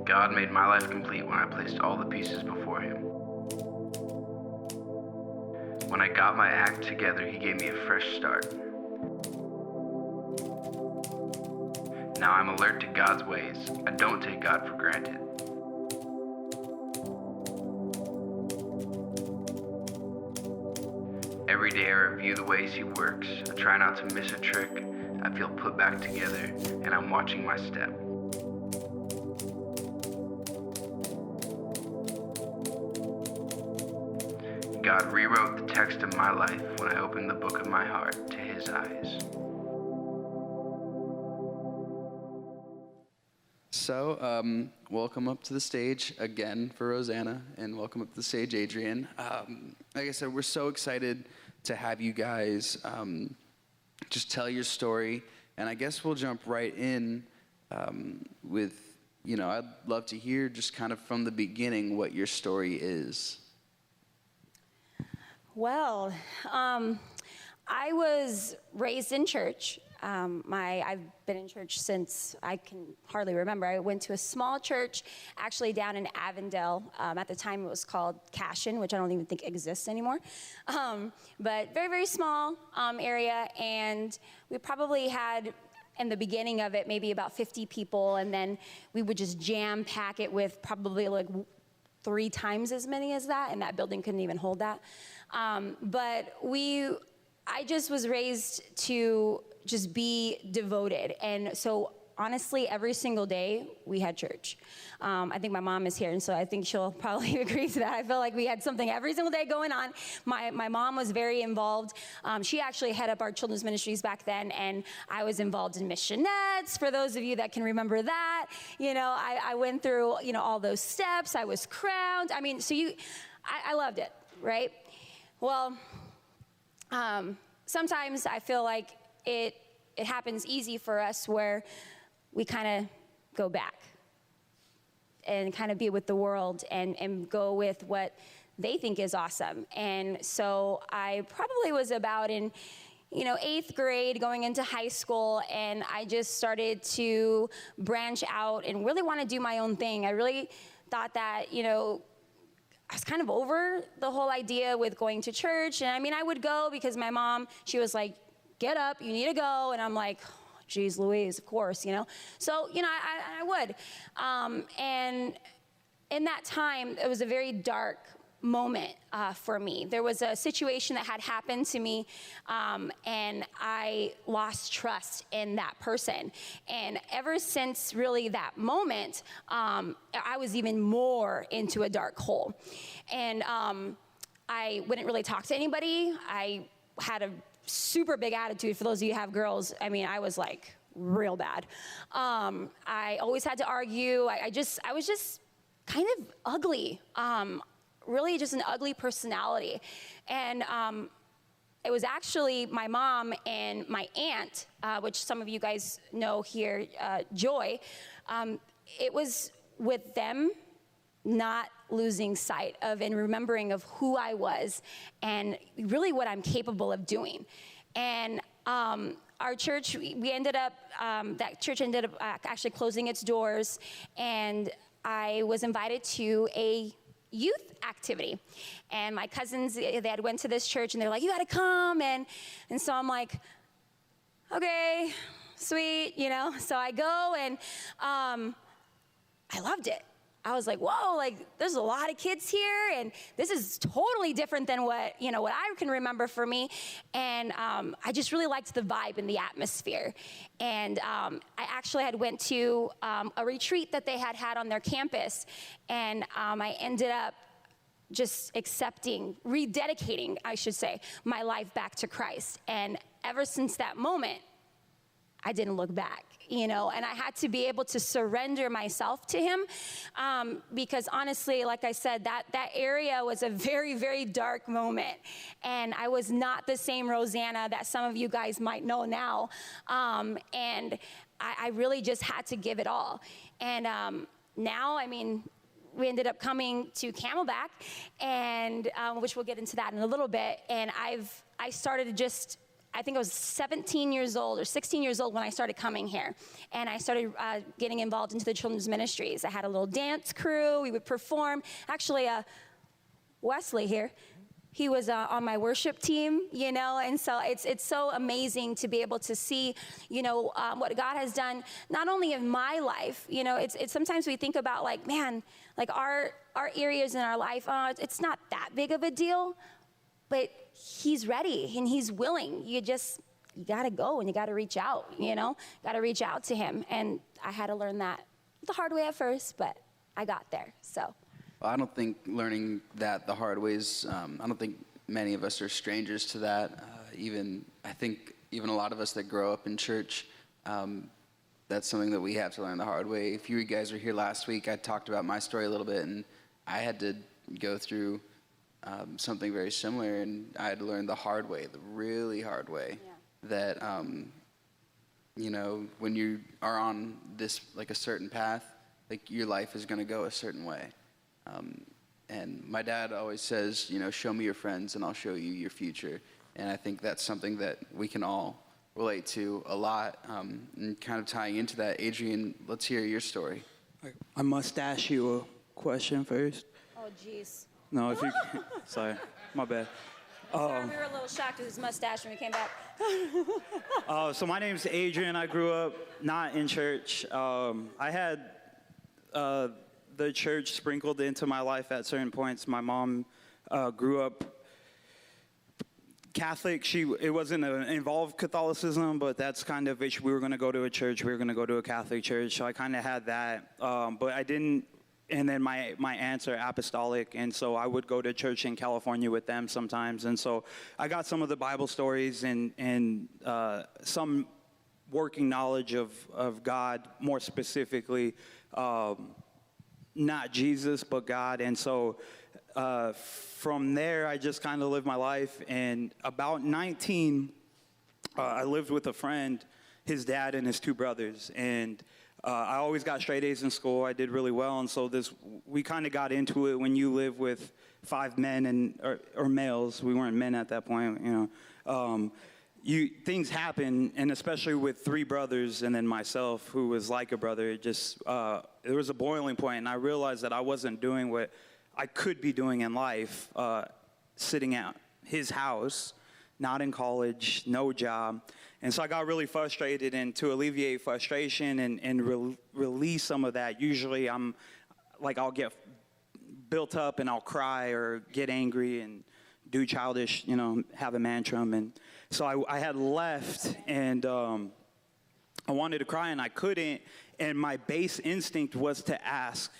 God made my life complete when I placed all the pieces before Him. When I got my act together, He gave me a fresh start. Now I'm alert to God's ways. I don't take God for granted. Every day I review the ways He works. I try not to miss a trick. I feel put back together, and I'm watching my step. God rewrote the text of my life when I opened the book of my heart to His eyes. So, welcome up to the stage again for Roseanna, and welcome up to the stage, Adrian. Like I said, we're so excited to have you guys just tell your story, and I guess we'll jump right in with, I'd love to hear just kind of from the beginning what your story is. Well, I was raised in church. I've been in church since I can hardly remember. I went to a small church, actually down in Avondale. At the time, it was called Cashin, which I don't even think exists anymore. But very, very small area, and we probably had, in the beginning of it, maybe about 50 people, and then we would just jam pack it with probably like 3 times as many as that, and that building couldn't even hold that. But I just was raised to just be devoted. And so honestly, every single day we had church. I think my mom is here, and so I think she'll probably agree to that. I feel like we had something every single day going on. My mom was very involved. She actually headed up our children's ministries back then, and I was involved in missionettes, for those of you that can remember that. I went through, all those steps. I was crowned. I mean, I loved it, right? Well, sometimes I feel like it happens easy for us where we kind of go back and kind of be with the world and go with what they think is awesome. And so I probably was about in 8th grade going into high school, and I just started to branch out and really want to do my own thing. I really thought that, I was kind of over the whole idea with going to church. And I mean, I would go because my mom, she was like, get up, you need to go. And I'm like, geez Louise, of course, So, I would. And in that time, it was a very dark moment for me. There was a situation that had happened to me, and I lost trust in that person. And ever since really that moment, I was even more into a dark hole. And I wouldn't really talk to anybody. I had a super big attitude. For those of you who have girls, I mean, I was like real bad. I always had to argue. I was just kind of ugly. Really just an ugly personality. And it was actually my mom and my aunt, which some of you guys know here, Joy. It was with them not losing sight of and remembering of who I was and really what I'm capable of doing. And our church, we ended up, that church ended up actually closing its doors, and I was invited to a youth activity. And my cousins, they had went to this church, and they're like, you gotta come. And so I'm like, okay, sweet, So I go, and I loved it. I was like, whoa, like there's a lot of kids here, and this is totally different than what I can remember for me. And I just really liked the vibe and the atmosphere. And I actually had went to a retreat that they had on their campus, and I ended up just rededicating, I should say, my life back to Christ. And ever since that moment, I didn't look back, and I had to be able to surrender myself to Him, because honestly, like I said, that area was a very, very dark moment, and I was not the same Roseanna that some of you guys might know now, and I really just had to give it all. And now, I mean, we ended up coming to Camelback, and which we'll get into that in a little bit, and I started to just I think I was 17 years old or 16 years old when I started coming here. And I started getting involved into the children's ministries. I had a little dance crew. We would perform. Actually, Wesley here, he was on my worship team, you know, and so it's so amazing to be able to see, you know, what God has done, not only in my life, you know, it's sometimes we think about like, man, like our areas in our life, it's not that big of a deal, but he's ready and he's willing. You got to go and you got to reach out, you know, got to reach out to him. And I had to learn that the hard way at first, but I got there, so. I don't think learning that the hard ways, I don't think many of us are strangers to that. I think even a lot of us that grow up in church, that's something that we have to learn the hard way. If you guys were here last week, I talked about my story a little bit, and I had to go through something very similar, and I had to learn the hard way, the really hard way, that, you know, when you are on this, like a certain path, like your life is going to go a certain way. And my dad always says, you know, show me your friends and I'll show you your future. And I think that's something that we can all relate to a lot. And kind of tying into that, Adrian, let's hear your story. I must ask you a question first. Oh, jeez. No, if you, sorry, my bad. Sorry, we were a little shocked with his mustache when we came back. So my name's Adrian. I grew up not in church. I had the church sprinkled into my life at certain points. My mom grew up Catholic. It wasn't involved Catholicism, but that's kind of it. We were going to go to a church. We were going to go to a Catholic church. So I kind of had that, but I didn't. And then my aunts are apostolic, and so I would go to church in California with them sometimes. And so I got some of the Bible stories and some working knowledge of God, more specifically. Not Jesus, but God. And so from there, I just kind of lived my life. And about 19, I lived with a friend, his dad and his two brothers. And I always got straight A's in school. I did really well. And so we kind of got into it when you live with 5 men or males. We weren't men at that point, you know. Things happen, and especially with 3 brothers and then myself, who was like a brother, it just, there was a boiling point, and I realized that I wasn't doing what I could be doing in life, sitting at his house, not in college, no job. And so I got really frustrated, and to alleviate frustration and release some of that, usually I'll get built up and I'll cry or get angry and do childish, you know, have a tantrum. And so I had left, and I wanted to cry and I couldn't, and my base instinct was to ask.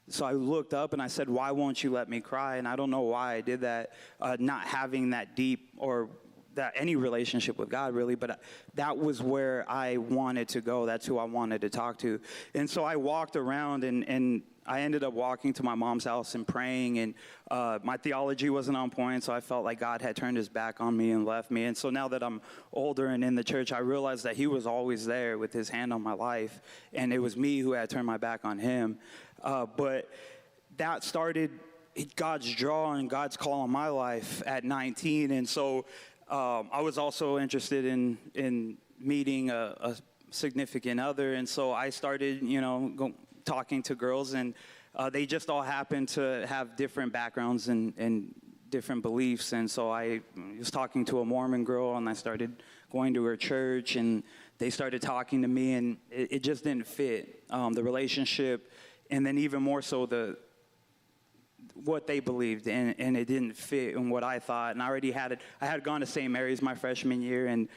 So I looked up and I said, why won't you let me cry? And I don't know why I did that, not having that deep or that any relationship with God really, but that was where I wanted to go. That's who I wanted to talk to. And so I walked around, and I ended up walking to my mom's house and praying, and my theology wasn't on point, so I felt like God had turned his back on me and left me. And so now that I'm older and in the church, I realized that he was always there with his hand on my life, and it was me who had turned my back on him. But that started God's draw and God's call on my life at 19. And so I was also interested in meeting a significant other, and so I started, you know, talking to girls, and they just all happened to have different backgrounds and different beliefs. And so I was talking to a Mormon girl, and I started going to her church, and they started talking to me, and it just didn't fit, the relationship, and then even more so what they believed, and it didn't fit in what I thought. And I had gone to St. Mary's my freshman year, and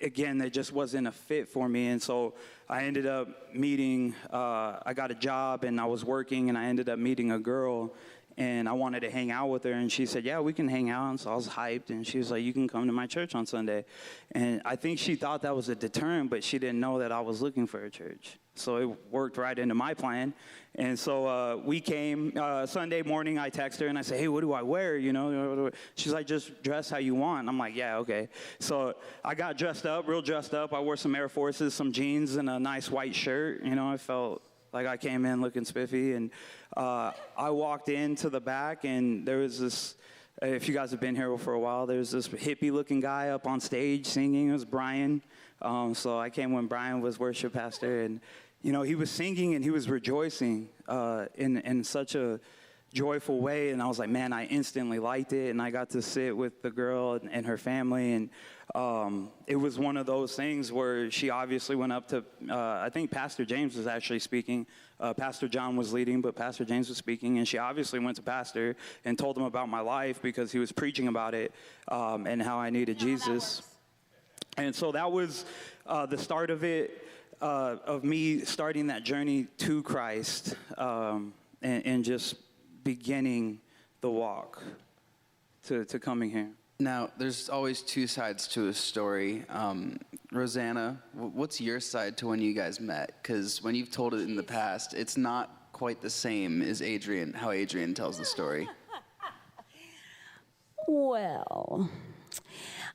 again, it just wasn't a fit for me. And so I ended up meeting, I got a job and I was working, and I ended up meeting a girl, and I wanted to hang out with her, and she said, yeah, we can hang out. And so I was hyped, and she was like, you can come to my church on Sunday. And I think she thought that was a deterrent, but she didn't know that I was looking for a church. So it worked right into my plan. And so we came Sunday morning. I text her and I say, hey, what do I wear? You know, she's like, just dress how you want. I'm like, yeah, okay. So I got dressed up, real dressed up. I wore some Air Forces, some jeans, and a nice white shirt. You know, I felt like I came in looking spiffy. And I walked into the back, and there was this If you guys have been here for a while, there's this hippie-looking guy up on stage singing. It was Brian. So I came when Brian was worship pastor, and he was singing and he was rejoicing in such a joyful way, and I was like, man, I instantly liked it, and I got to sit with the girl and her family, and it was one of those things where she obviously went up to, I think Pastor James was actually speaking. Pastor John was leading, but Pastor James was speaking, and she obviously went to Pastor and told him about my life because he was preaching about it and how I needed Jesus. And so that was the start of it, of me starting that journey to Christ and just beginning the walk to coming here. Now, there's always two sides to a story. Roseanna, what's your side to when you guys met? Because when you've told it in the past, it's not quite the same as Adrian, how Adrian tells the story. Well,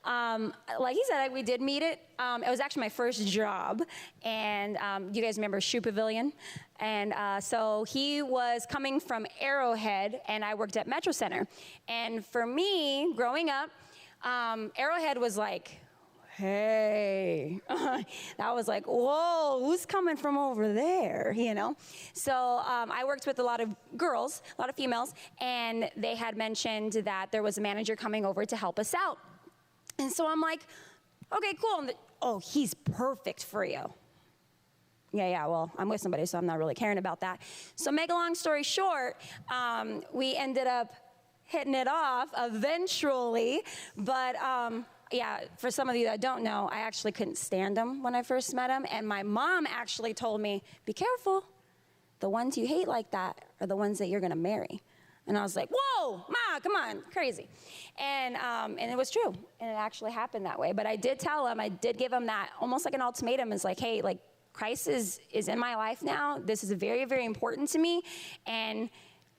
like he said, we did meet it. It was actually my first job, and you guys remember Shoe Pavilion? And so he was coming from Arrowhead, and I worked at Metro Center. And for me, growing up, Arrowhead was like, hey, that was like, whoa, who's coming from over there, So I worked with a lot of girls, a lot of females, and they had mentioned that there was a manager coming over to help us out. And so I'm like, okay, cool. Oh, he's perfect for you. Yeah, well, I'm with somebody, so I'm not really caring about that. So make a long story short, we ended up hitting it off eventually. But yeah, for some of you that don't know, I actually couldn't stand him when I first met him. And my mom actually told me, be careful. The ones you hate like that are the ones that you're going to marry. And I was like, whoa, Ma, come on, crazy. And it was true. And it actually happened that way. But I did tell him, I did give him that almost like an ultimatum. It's like, hey, like, Christ is in my life now. This is very, very important to me. And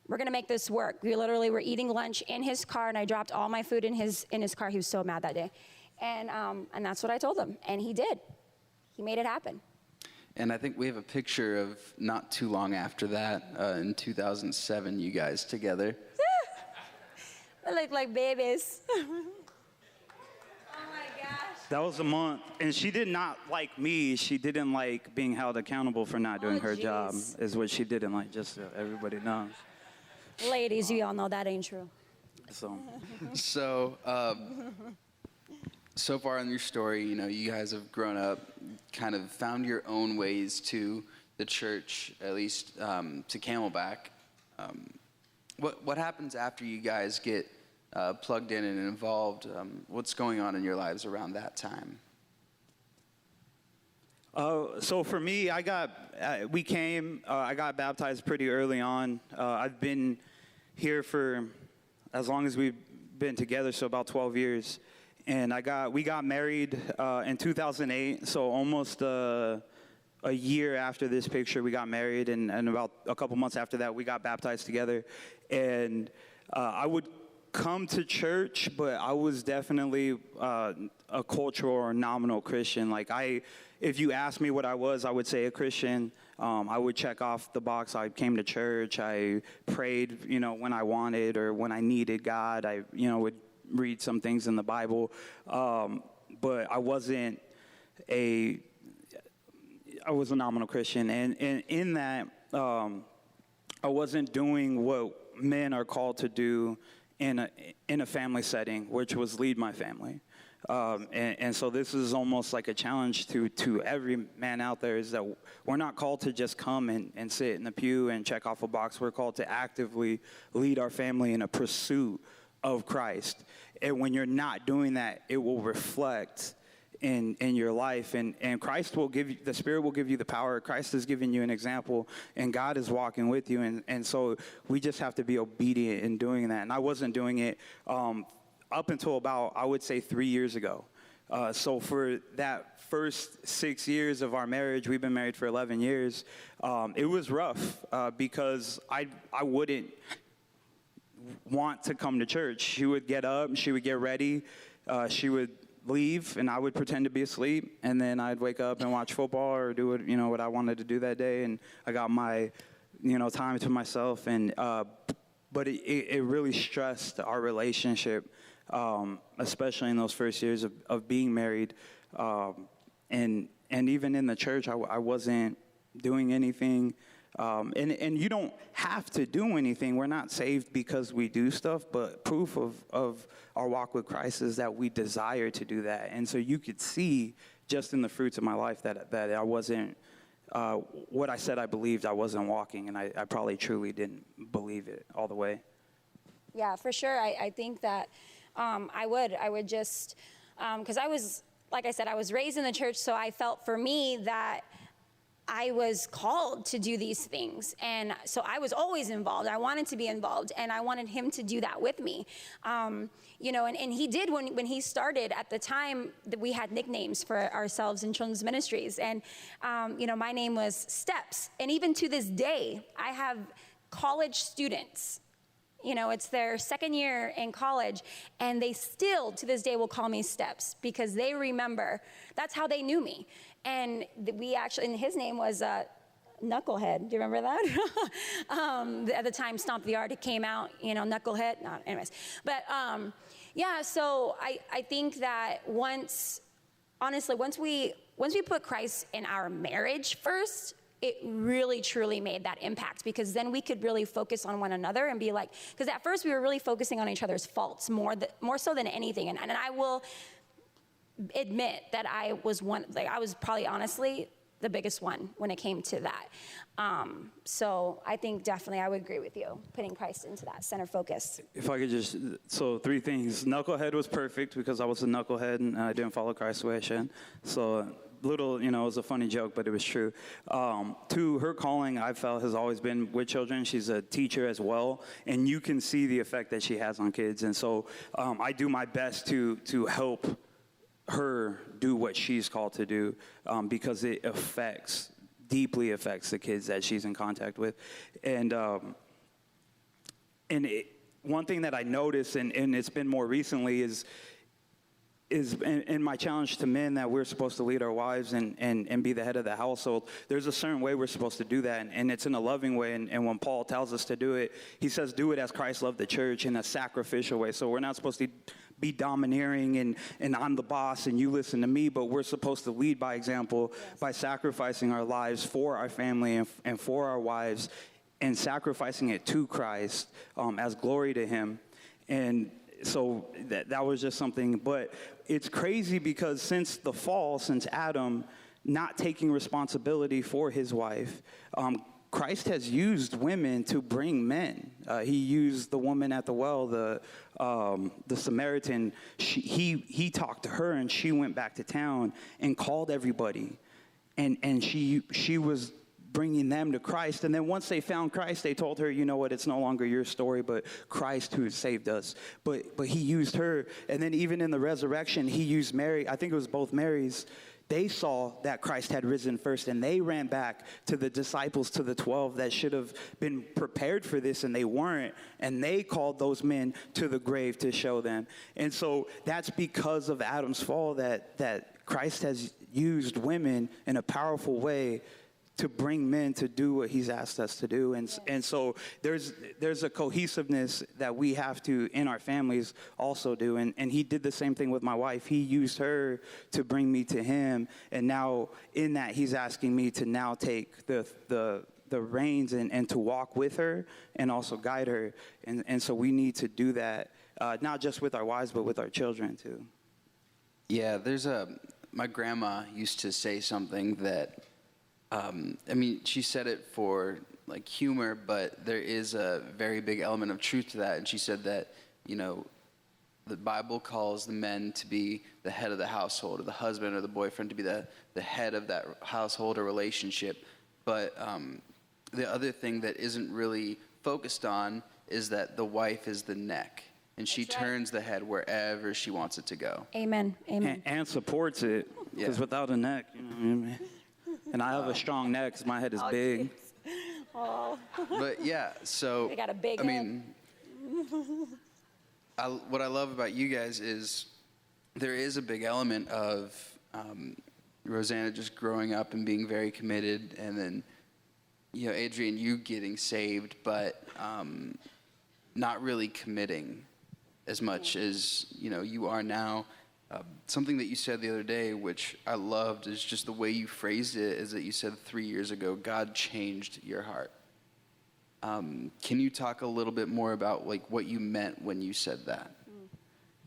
we're going to make this work. We literally were eating lunch in his car, and I dropped all my food in his car. He was so mad that day. And that's what I told him. And he did. He made it happen. And I think we have a picture of not too long after that, in 2007, you guys together. We look like babies. That was a month, and she did not like me. She didn't like being held accountable for not doing her job, is what she didn't like, just so everybody knows. Ladies, you all know that ain't true. So far in your story, you guys have grown up, kind of found your own ways to the church, at least to Camelback. What happens after you guys get plugged in and involved? What's going on in your lives around that time? So for me, I got baptized pretty early on. I've been here for as long as we've been together, so about 12 years. And we got married in 2008, so almost a year after this picture, we got married, and about a couple months after that, we got baptized together. And I would come to church, but I was definitely a cultural or nominal Christian. Like if you asked me what I was, I would say a Christian. I would check off the box. I came to church. I prayed, when I wanted or when I needed God. I, would read some things in the Bible. But I was a nominal Christian. And in that, I wasn't doing what men are called to do in a family setting, which was lead my family. And so this is almost like a challenge to every man out there, is that we're not called to just come and sit in the pew and check off a box. We're called to actively lead our family in a pursuit of Christ. And when you're not doing that, it will reflect in your life, and Christ will give you, the Spirit will give you the power. Christ is giving you an example, and God is walking with you, and so we just have to be obedient in doing that. And I wasn't doing it up until about, I would say, 3 years ago. So for that first 6 years of our marriage, we've been married for 11 years, it was rough because I wouldn't want to come to church. She would get up, she would get ready, she would leave, and I would pretend to be asleep, and then I'd wake up and watch football or do what I wanted to do that day, and I got my time to myself. And but it really stressed our relationship, especially in those first years of being married. And even in the church, I wasn't doing anything. And you don't have to do anything. We're not saved because we do stuff, but proof of our walk with Christ is that we desire to do that. And so you could see just in the fruits of my life that I wasn't, what I said I believed, I wasn't walking, and I probably truly didn't believe it all the way. Yeah, for sure. I think that I would just, because I was, like I said, I was raised in the church, so I felt for me that I was called to do these things. And so I was always involved. I wanted to be involved, and I wanted him to do that with me. You know, and he did when he started. At the time, that we had nicknames for ourselves in children's ministries. And, you know, my name was Steps. And even to this day, I have college students. You know, it's their second year in college, and they still, to this day, will call me Steps because they remember. That's how they knew me. And we actually, and his name was Knucklehead. Do you remember that? At the time, Stomp the Art, it came out, you know, Knucklehead. No, anyways. But, yeah, so I think that once we put Christ in our marriage first, it really, truly made that impact, because then we could really focus on one another and be like, because at first we were really focusing on each other's faults more so than anything. And I will admit that I was probably honestly the biggest one when it came to that. So I think definitely I would agree with you, putting Christ into that center focus. If I could so 3 things. Knucklehead was perfect because I was a knucklehead and I didn't follow Christ's way I should. So little, you know, it was a funny joke, but it was true. 2, her calling, I felt, has always been with children. She's a teacher as well, and you can see the effect that she has on kids. And so I do my best to help her do what she's called to do, because it deeply affects the kids that she's in contact with. And one thing that I noticed, and it's been more recently, is in my challenge to men that we're supposed to lead our wives and be the head of the household. There's a certain way we're supposed to do that, and it's in a loving way. And when Paul tells us to do it, he says, do it as Christ loved the church, in a sacrificial way. So we're not supposed to be domineering and I'm the boss and you listen to me, but we're supposed to lead by example, by sacrificing our lives for our family and for our wives, and sacrificing it to Christ as glory to him. And so that was just something. But it's crazy because since the fall, since Adam not taking responsibility for his wife, Christ has used women to bring men. He used the woman at the well, the Samaritan. He talked to her, and she went back to town and called everybody, and she was bringing them to Christ. And then once they found Christ, they told her, you know what, it's no longer your story, but Christ who saved us. But he used her. And then even in the resurrection, he used Mary. I think it was both Marys. They saw that Christ had risen first, and they ran back to the disciples, to the 12 that should have been prepared for this, and they weren't. And they called those men to the grave to show them. And so that's because of Adam's fall that Christ has used women in a powerful way to bring men to do what he's asked us to do. And so there's a cohesiveness that we have to, in our families, also do. And he did the same thing with my wife. He used her to bring me to him. And now in that, he's asking me to now take the reins and to walk with her and also guide her. And so we need to do that, not just with our wives, but with our children too. Yeah, my grandma used to say something that, I mean, she said it for like humor, but there is a very big element of truth to that. And she said that, you know, the Bible calls the men to be the head of the household, or the husband or the boyfriend to be the head of that household or relationship. But the other thing that isn't really focused on is that the wife is the neck, and she turns the head wherever she wants it to go. Amen. Amen. And supports it, because without a neck, you know what I mean? And I have a strong neck because my head is big. Oh. But yeah, so They got a big head. mean, what I love about you guys is there is a big element of Roseanna just growing up and being very committed, and then, you know, Adrian, you getting saved. But not really committing as much as, you are now. Something that you said the other day, which I loved, is just the way you phrased it, is that you said 3 years ago, God changed your heart. Can you talk a little bit more about like what you meant when you said that?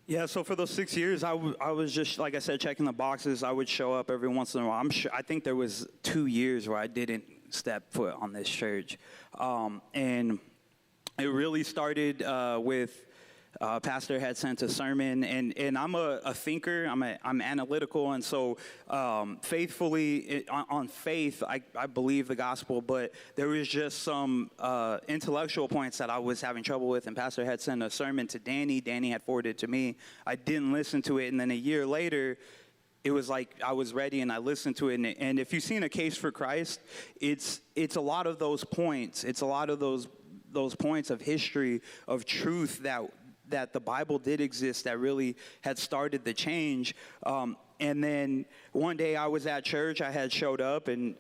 Yeah, so for those 6 years, I was just, like I said, checking the boxes. I would show up every once in a while. I think there was 2 years where I didn't step foot on this church. And it really started with pastor had sent a sermon, and I'm a thinker. I'm analytical, and so faithfully on faith, I believe the gospel. But there was just some intellectual points that I was having trouble with, and pastor had sent a sermon to Danny. Danny had forwarded it to me. I didn't listen to it, and then a year later, it was like I was ready and I listened to it. And if you've seen A Case for Christ, it's a lot of those points. It's a lot of those points of history, of truth that the Bible did exist, that really had started the change. And then one day I was at church. I had showed up, and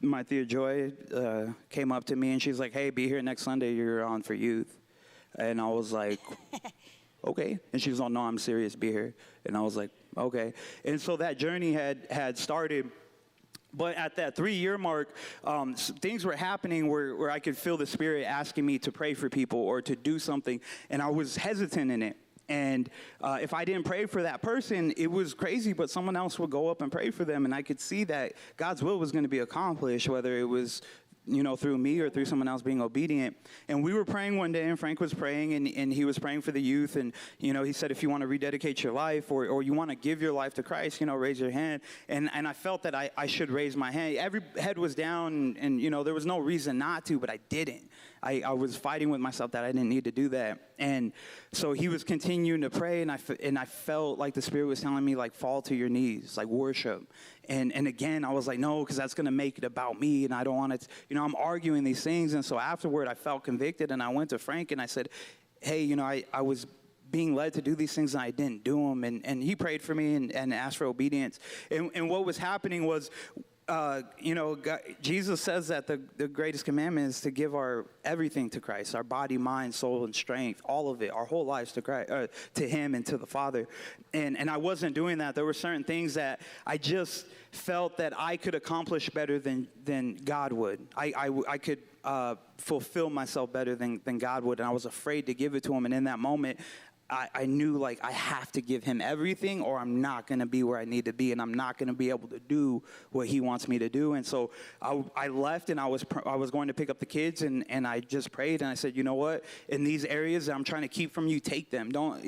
my Thea Joy came up to me, and she's like, "Hey, be here next Sunday. You're on for youth." And I was like, okay. And she was like, "No, I'm serious. Be here." And I was like, okay. And so that journey had started. But at that 3-year mark, things were happening where I could feel the Spirit asking me to pray for people or to do something, and I was hesitant in it. And if I didn't pray for that person, it was crazy, but someone else would go up and pray for them, and I could see that God's will was going to be accomplished, whether it was through me or through someone else being obedient. And we were praying one day, and Frank was praying, and he was praying for the youth. And, he said, if you want to rededicate your life or you want to give your life to Christ, raise your hand. And I felt that I should raise my hand. Every head was down, and there was no reason not to, but I didn't. I was fighting with myself that I didn't need to do that. And so he was continuing to pray, and I felt like the Spirit was telling me, like, fall to your knees, like worship. And again, I was like, no, because that's going to make it about me, and I don't want it. I'm arguing these things. And so afterward, I felt convicted, and I went to Frank, and I said, hey, I was being led to do these things, and I didn't do them. And he prayed for me and asked for obedience. And what was happening was, God, Jesus says that the greatest commandment is to give our everything to Christ, our body, mind, soul, and strength, all of it, our whole lives to Christ, to Him and to the Father. And I wasn't doing that. There were certain things that I just felt that I could accomplish better than God would. I could fulfill myself better than God would, and I was afraid to give it to Him. And in that moment, I knew, like, I have to give Him everything, or I'm not going to be where I need to be, and I'm not going to be able to do what He wants me to do. And so I left, and I was going to pick up the kids, and I just prayed, and I said, you know what? In these areas that I'm trying to keep from you, take them. Don't,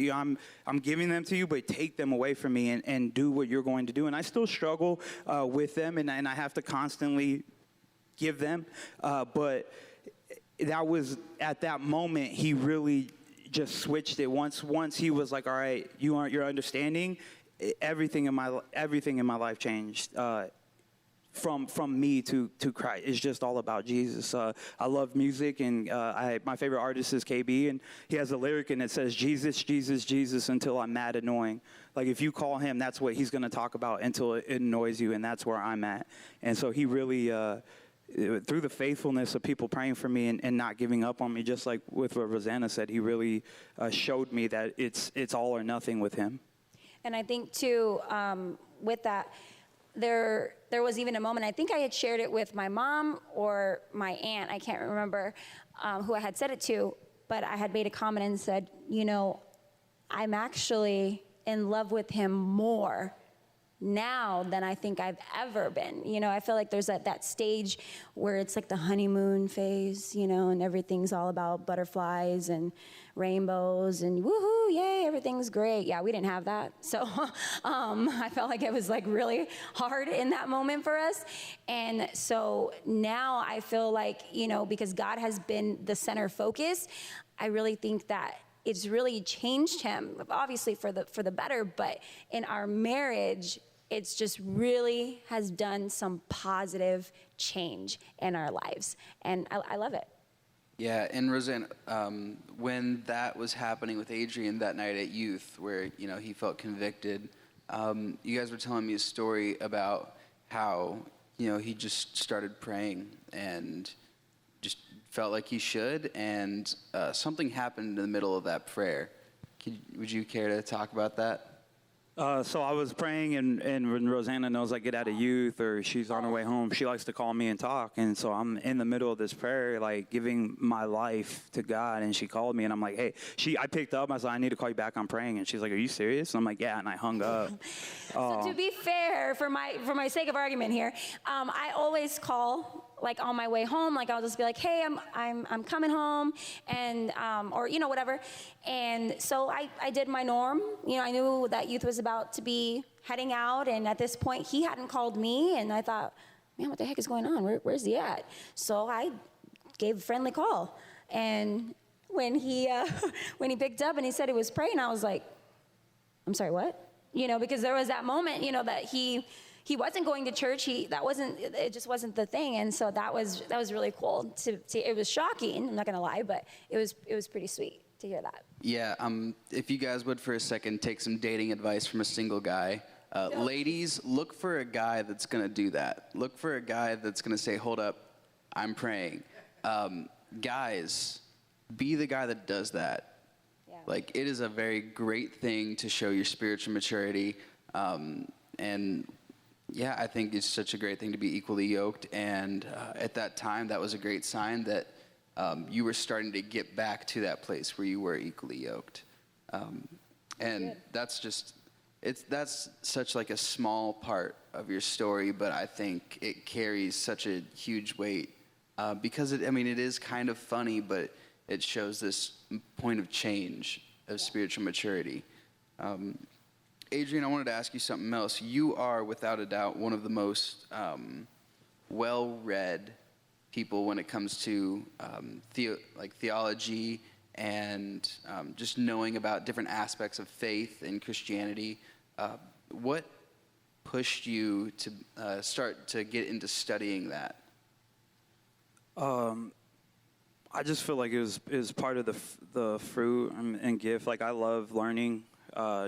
I'm giving them to you, but take them away from me and do what you're going to do. And I still struggle with them, and I have to constantly give them. But that was, at that moment, He really just switched it. Once He was like, all right, you're understanding, everything in my life changed from me to Christ. It's just all about Jesus. I love music, and my favorite artist is KB, and he has a lyric, and it says, Jesus, Jesus, Jesus, until I'm mad annoying. Like, if you call Him, that's what He's going to talk about until it annoys you, and that's where I'm at. And so He really through the faithfulness of people praying for me and not giving up on me, just like with what Roseanna said, He really showed me that it's all or nothing with Him. And I think too, with that, there was even a moment, I think I had shared it with my mom or my aunt, I can't remember who I had said it to, but I had made a comment and said, I'm actually in love with Him more now than I think I've ever been. I feel like there's that stage where it's like the honeymoon phase, and everything's all about butterflies and rainbows and woohoo, yay, everything's great. Yeah, we didn't have that. So I felt like it was like really hard in that moment for us. And so now I feel like, because God has been the center focus, I really think that it's really changed Him, obviously for the better, but in our marriage, it's just really has done some positive change in our lives. And I love it. Yeah, and Roseanne, when that was happening with Adrian that night at youth, where, he felt convicted, you guys were telling me a story about how, he just started praying and just felt like you should, and something happened in the middle of that prayer. Would you care to talk about that? So I was praying, and when Roseanna knows I get out of youth or she's on her way home, she likes to call me and talk. And so I'm in the middle of this prayer, like giving my life to God. And she called me, and I'm like, hey, I picked up. I said, I need to call you back. I'm praying. And she's like, are you serious? And I'm like, yeah. And I hung up. So to be fair, for my sake of argument here, I always call like on my way home. Like I'll just be like, hey, I'm coming home, and or whatever. And so I did my norm. I knew that youth was about to be heading out, and at this point he hadn't called me, and I thought, man, what the heck is going on? Where's he at? So I gave a friendly call, and when he picked up and he said he was praying, I was like, I'm sorry, what? Because there was that moment, that he wasn't going to church. It just wasn't the thing. And so that was really cool to it was shocking, I'm not gonna lie, but it was pretty sweet to hear that. Yeah, if you guys would for a second take some dating advice from a single guy. Ladies, look for a guy that's gonna do that. Look for a guy that's gonna say, hold up, I'm praying. Guys, be the guy that does that. Yeah. Like, it is a very great thing to show your spiritual maturity. And yeah, I think it's such a great thing to be equally yoked. And at that time, that was a great sign that you were starting to get back to that place where you were equally yoked. And that's such like a small part of your story, but I think it carries such a huge weight because it is kind of funny, but it shows this point of change of spiritual maturity. Adrian, I wanted to ask you something else. You are, without a doubt, one of the most well-read people when it comes to theology and just knowing about different aspects of faith and Christianity. What pushed you to start to get into studying that? I just feel like it was part of the fruit and gift. Like, I love learning.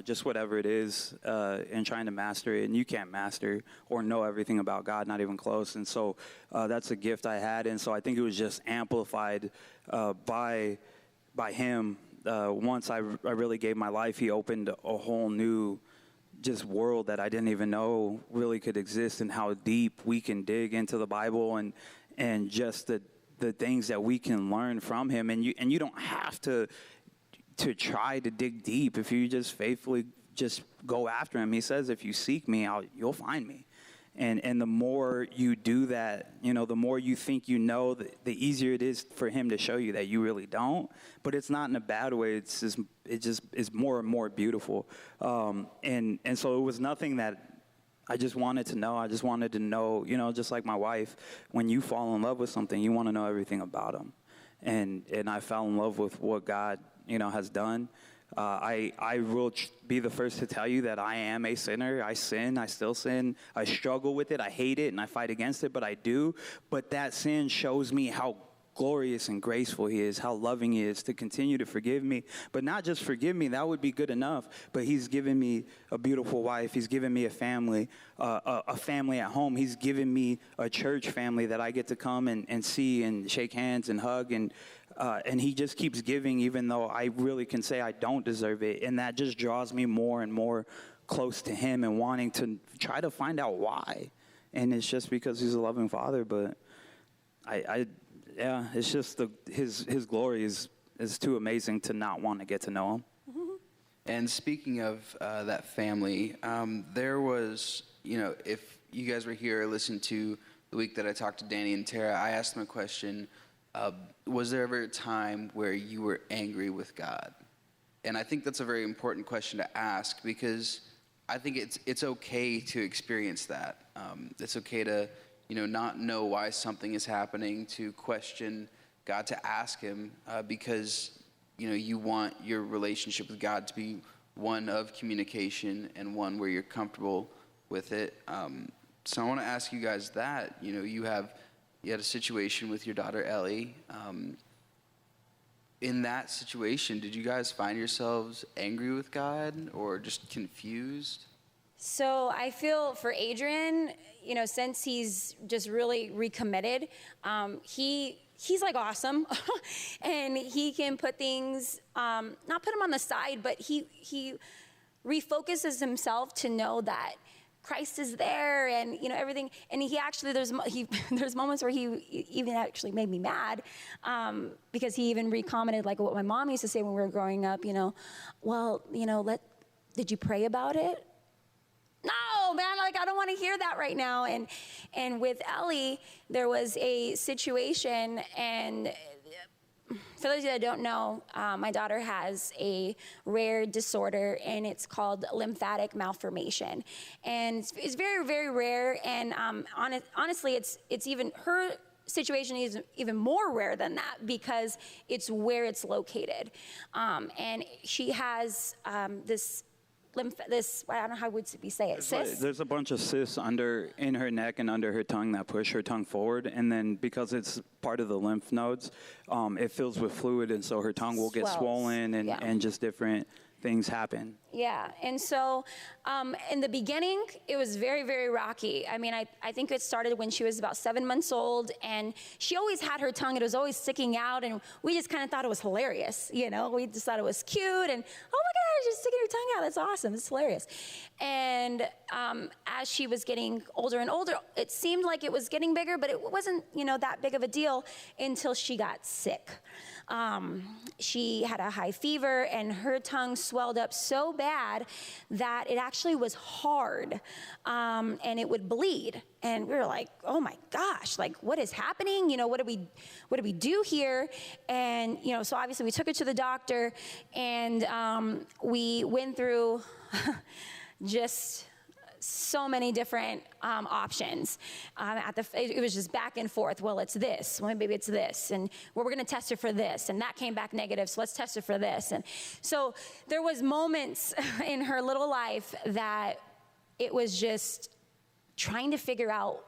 Just whatever it is, and trying to master it. And you can't master or know everything about God, not even close. And so that's a gift I had. And so I think it was just amplified by him. Once I really gave my life, he opened a whole new just world that I didn't even know really could exist, and how deep we can dig into the Bible and just the things that we can learn from him. And you don't have to try to dig deep if you just faithfully just go after him. He says, if you seek me, you'll find me. And the more you do that, the more you think you know, the easier it is for him to show you that you really don't. But it's not in a bad way. It just is more and more beautiful. And so it was nothing that I just wanted to know. I just wanted to know, just like my wife, when you fall in love with something, you want to know everything about him. And I fell in love with what God has done. I will be the first to tell you that I am a sinner. I sin. I still sin. I struggle with it. I hate it, and I fight against it, but I do. But that sin shows me how glorious and graceful he is, how loving he is to continue to forgive me. But not just forgive me, that would be good enough. But he's given me a beautiful wife. He's given me a family at home. He's given me a church family that I get to come and see and shake hands and hug. And he just keeps giving, even though I really can say I don't deserve it. And that just draws me more and more close to him and wanting to try to find out why. And it's just because he's a loving father. But yeah, it's just his glory is too amazing to not want to get to know him. Mm-hmm. And speaking of that family, there was, if you guys were here or listened to the week that I talked to Danny and Tara, I asked them a question. Was there ever a time where you were angry with God? And I think that's a very important question to ask, because I think it's okay to experience that. It's okay to not know why something is happening, to question God, to ask him, because, you want your relationship with God to be one of communication and one where you're comfortable with it. So I want to ask you guys that, you had a situation with your daughter, Ellie. In that situation, did you guys find yourselves angry with God or just confused? So I feel for Adrian, since he's just really recommitted, he he's like awesome. And he can put things, not put him on the side, but he refocuses himself to know that Christ is there and, you know, everything. And he actually, there's moments where he even actually made me mad, because he even recommented like what my mom used to say when we were growing up, you know, well, you know, did you pray about it? No, man, like I don't want to hear that right now. And with Ellie, there was a situation, and for those of you that don't know, my daughter has a rare disorder, and it's called lymphatic malformation. And it's very, very rare, and honestly, it's even, her situation is even more rare than that because it's where it's located. And she has this, I don't know how would we say it, cysts? There's a bunch of cysts in her neck and under her tongue that push her tongue forward, and then because it's part of the lymph nodes, it fills with fluid, and so her tongue will get swollen, and just different things happen. Yeah, and so in the beginning, it was very, very rocky. I mean, I think it started when she was about 7 months old, and she always had her tongue, it was always sticking out, and we just kind of thought it was hilarious, you know? We just thought it was cute, and oh my gosh, you're sticking your tongue out, that's awesome, it's hilarious. And as she was getting older and older, it seemed like it was getting bigger, but it wasn't, you know, that big of a deal until she got sick. She had a high fever, and her tongue swelled up so bad that it actually was hard, and it would bleed. And we were like, oh my gosh, like what is happening? You know, what do we do here? And, you know, so obviously we took her to the doctor, and we went through just so many different options. It was just back and forth. Well, it's this. Well, maybe it's this. And well, we're going to test her for this. And that came back negative, so let's test her for this. And so there was moments in her little life that it was just trying to figure out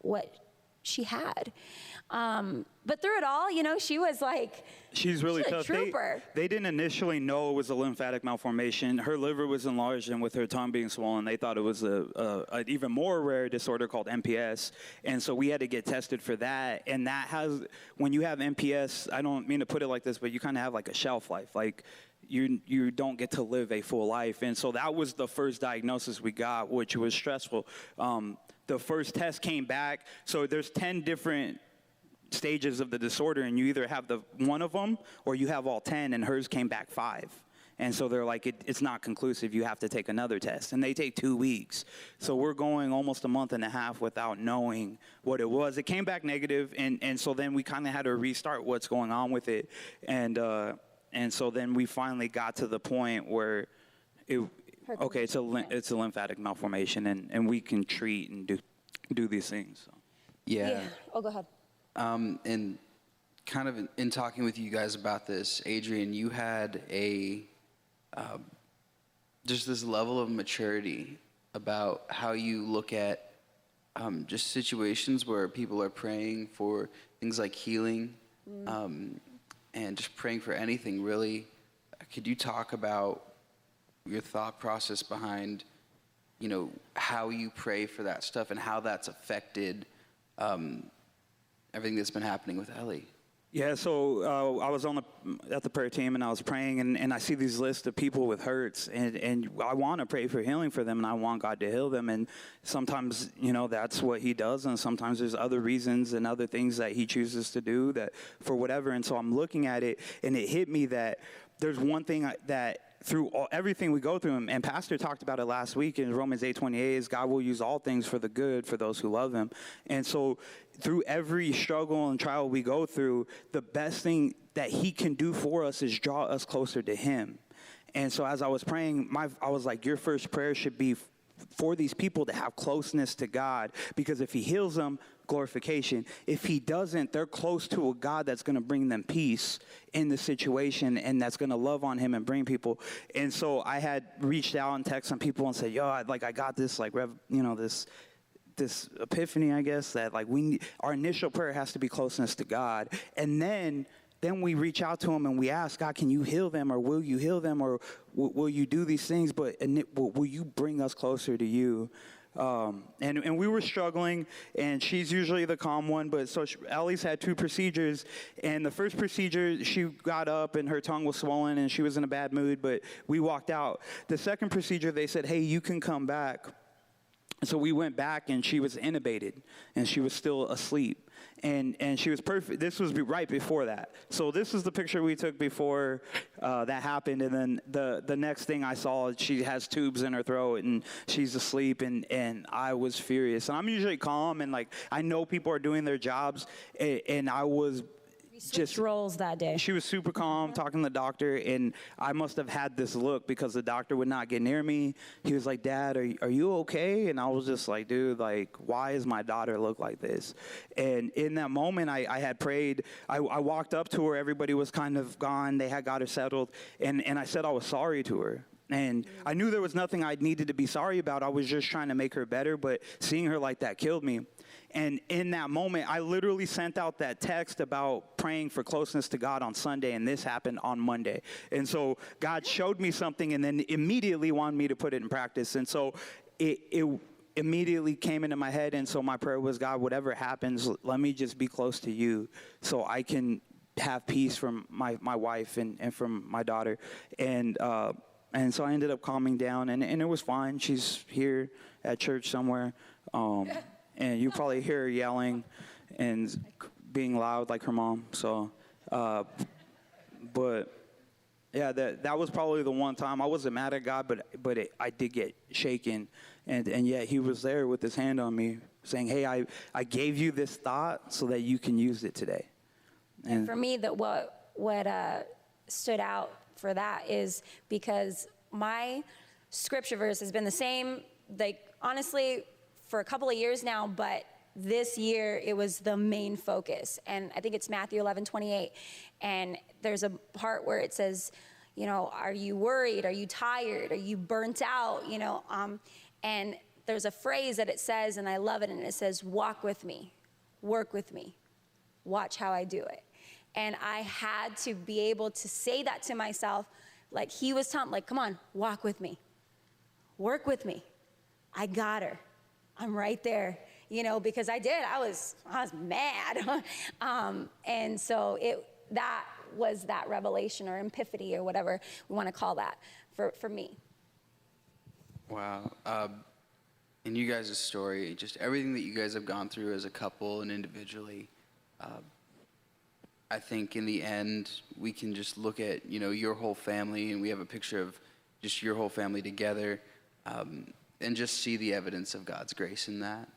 what she had. But through it all, you know, she was like, she's really tough. A trooper. They didn't initially know it was a lymphatic malformation. Her liver was enlarged, and with her tongue being swollen, they thought it was an even more rare disorder called MPS. And so we had to get tested for that. And that has, when you have MPS, I don't mean to put it like this, but you kind of have like a shelf life. Like you don't get to live a full life. And so that was the first diagnosis we got, which was stressful. The first test came back. So there's 10 different stages of the disorder, and you either have the one of them or you have all 10, and hers came back 5. And so they're like, it's not conclusive, you have to take another test, and they take 2 weeks. So we're going almost a month and a half without knowing what it was. It came back negative, and so then we kind of had to restart what's going on with it, and so then we finally got to the point where it's a lymphatic malformation, and we can treat and do these things. So. Yeah. Oh, go ahead. And kind of in talking with you guys about this, Adrian, you had just this level of maturity about how you look at just situations where people are praying for things like healing, and just praying for anything, really. Could you talk about your thought process behind, you know, how you pray for that stuff and how that's affected everything that's been happening with Ellie? Yeah, so I was at the prayer team, and I was praying, and I see these lists of people with hurts, and I want to pray for healing for them, and I want God to heal them, and sometimes, you know, that's what he does, and sometimes there's other reasons and other things that he chooses to do that for whatever, and so I'm looking at it, and it hit me that there's one thing that through everything we go through, and Pastor talked about it last week in Romans 8:28, is God will use all things for the good for those who love him. And so through every struggle and trial we go through, the best thing that he can do for us is draw us closer to him. And so as I was praying, I was like, your first prayer should be for these people to have closeness to God, because if he heals them, glorification. If he doesn't, they're close to a God that's going to bring them peace in the situation, and that's going to love on him and bring people. And so I had reached out and texted some people and said, I got this, this epiphany, I guess, that like our initial prayer has to be closeness to God. And then we reach out to him and we ask, God, can you heal them, or will you heal them, or will you do these things, but will you bring us closer to you? And we were struggling, and she's usually the calm one, but so Ellie's had 2 procedures, and the first procedure, she got up and her tongue was swollen and she was in a bad mood, but we walked out. The second procedure, they said, hey, you can come back. So we went back, and she was intubated, and she was still asleep. And she was perfect. This was right before that. So this is the picture we took before that happened. And then the next thing I saw, she has tubes in her throat, and she's asleep, and I was furious. And I'm usually calm, and, like, I know people are doing their jobs, and I was Switched roles that day. She was super calm, talking to the doctor, and I must have had this look because the doctor would not get near me. He was like, Dad, are you okay? And I was just like, dude, like, why does my daughter look like this? And in that moment, I had prayed. I walked up to her. Everybody was kind of gone. They had got her settled, and I said I was sorry to her. And I knew there was nothing I needed to be sorry about. I was just trying to make her better, but seeing her like that killed me. And in that moment, I literally sent out that text about praying for closeness to God on Sunday, and this happened on Monday. And so God showed me something and then immediately wanted me to put it in practice. And so it immediately came into my head, and so my prayer was, God, whatever happens, let me just be close to you so I can have peace from my wife and from my daughter. And so I ended up calming down, and it was fine. She's here at church somewhere. And you probably hear her yelling and being loud like her mom. So, but yeah, that was probably the one time I wasn't mad at God, but I did get shaken, and yet He was there with His hand on me, saying, "Hey, I gave you this thought so that you can use it today." And for me, that what stood out for that is because my scripture verse has been the same, like, honestly, for a couple of years now, but this year it was the main focus. And I think it's Matthew 11:28. And there's a part where it says, you know, are you worried? Are you tired? Are you burnt out? You know, and there's a phrase that it says, and I love it, and it says, walk with me, work with me, watch how I do it. And I had to be able to say that to myself, like He was telling, like, come on, walk with me, work with me. I got her. I'm right there, you know, because I was mad. And so that was that revelation or epiphany or whatever we want to call that for me. Wow. In you guys' story, just everything that you guys have gone through as a couple and individually, I think in the end, we can just look at, you know, your whole family, and we have a picture of just your whole family together, and just see the evidence of God's grace in that.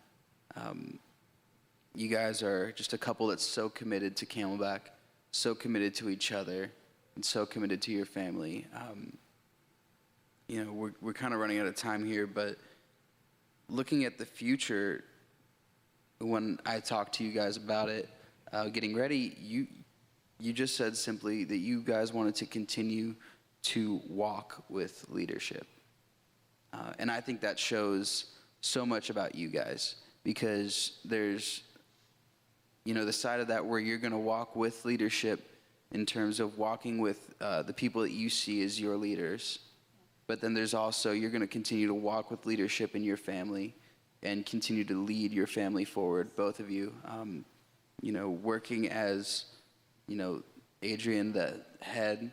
You guys are just a couple that's so committed to Camelback, so committed to each other, and so committed to your family. You know, we're kind of running out of time here, but looking at the future, when I talked to you guys about it, getting ready, you just said simply that you guys wanted to continue to walk with leadership. And I think that shows so much about you guys, because there's, you know, the side of that where you're going to walk with leadership in terms of walking with the people that you see as your leaders. But then there's also, you're going to continue to walk with leadership in your family and continue to lead your family forward, both of you. You know, working as, you know, Adrian, the head,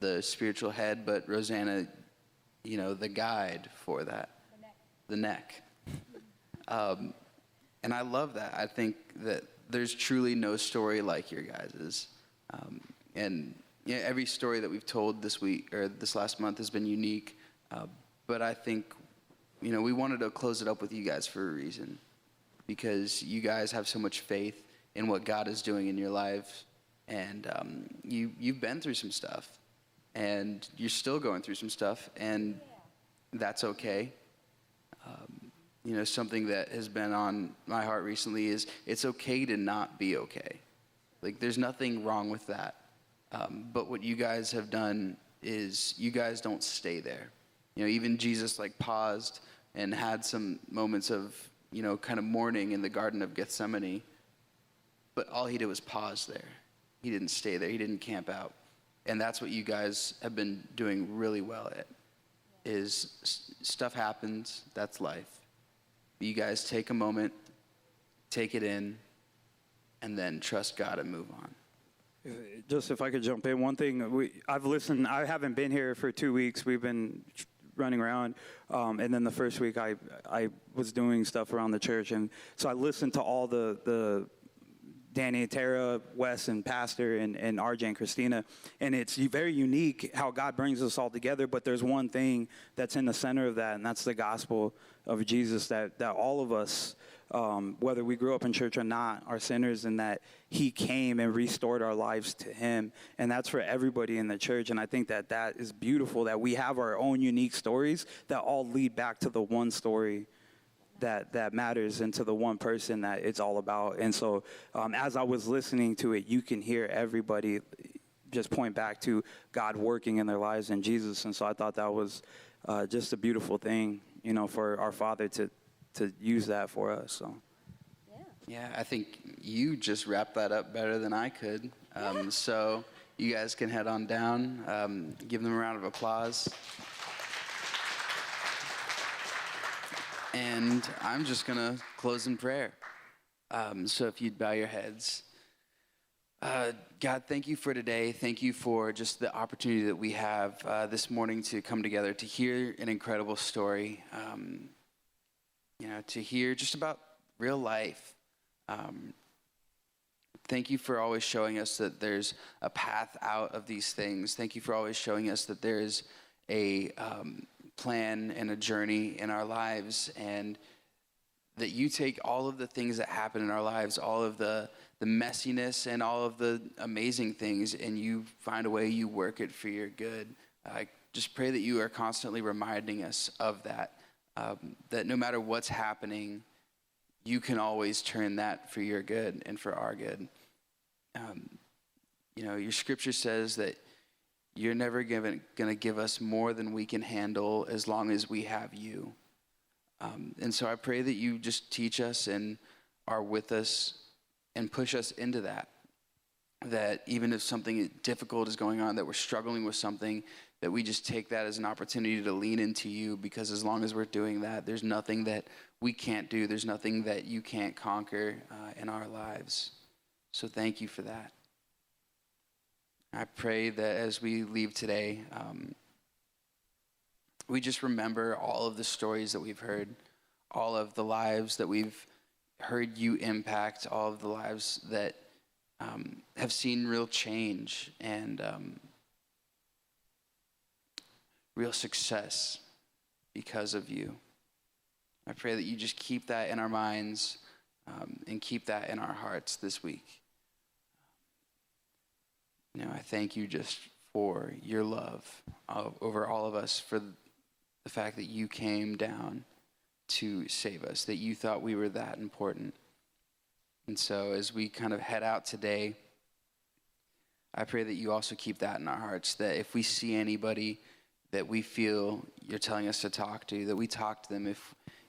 the spiritual head, but Roseanna, you know, the guide for that, the neck. And I love that. I think that there's truly no story like your guys's. And yeah, every story that we've told this week or this last month has been unique. But I think, you know, we wanted to close it up with you guys for a reason, because you guys have so much faith in what God is doing in your life. And you've been through some stuff, and you're still going through some stuff, and that's okay. You know, something that has been on my heart recently is it's okay to not be okay. Like, there's nothing wrong with that. But what you guys have done is you guys don't stay there. You know, even Jesus, like, paused and had some moments of, you know, kind of mourning in the Garden of Gethsemane. But all he did was pause there. He didn't stay there. He didn't camp out. And that's what you guys have been doing really well at, is stuff happens. That's life. you guys take a moment, take it in, and then trust God and move on. Just if I could jump in, one thing, I've listened, I haven't been here for 2 weeks. We've been running around. And then the first week I was doing stuff around the church. And so I listened to all the Danny, Tara, Wes, and Pastor, and RJ and Christina. And it's very unique how God brings us all together. But there's one thing that's in the center of that, and that's the gospel of Jesus, that all of us, whether we grew up in church or not, are sinners, and that he came and restored our lives to him. And that's for everybody in the church. And I think that is beautiful, that we have our own unique stories that all lead back to the one story that matters, and to the one person that it's all about. And so as I was listening to it, you can hear everybody just point back to God working in their lives in Jesus. And so I thought that was just a beautiful thing, for our Father to use that for us. So. Yeah, I think you just wrapped that up better than I could. So you guys can head on down. Give them a round of applause. And I'm just going to close in prayer. So if you'd bow your heads. God, thank you for today. Thank you for just the opportunity that we have this morning to come together, to hear an incredible story, to hear just about real life. Thank you for always showing us that there's a path out of these things. Thank you for always showing us that there's a plan and a journey in our lives, and that you take all of the things that happen in our lives, all of the messiness and all of the amazing things, and you find a way, you work it for your good. I just pray that you are constantly reminding us of that, that no matter what's happening, you can always turn that for your good and for our good. Your scripture says that you're never going to give us more than we can handle as long as we have you. And so I pray that you just teach us and are with us and push us into that even if something difficult is going on, that we're struggling with something, that we just take that as an opportunity to lean into you, because as long as we're doing that, there's nothing that we can't do. There's nothing that you can't conquer in our lives. So thank you for that. I pray that as we leave today, we just remember all of the stories that we've heard, all of the lives that we've heard you impact, all of the lives that have seen real change and real success because of you. I pray that you just keep that in our minds and keep that in our hearts this week. I thank you just for your love over all of us, for the fact that you came down to save us, that you thought we were that important. And so as we kind of head out today, I pray that you also keep that in our hearts, that if we see anybody that we feel you're telling us to talk to, that we talk to them.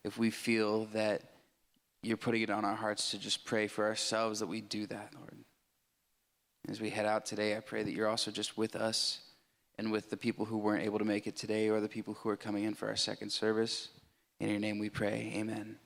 If we feel that you're putting it on our hearts to just pray for ourselves, that we do that, Lord. As we head out today, I pray that you're also just with us and with the people who weren't able to make it today, or the people who are coming in for our second service. In your name we pray, amen.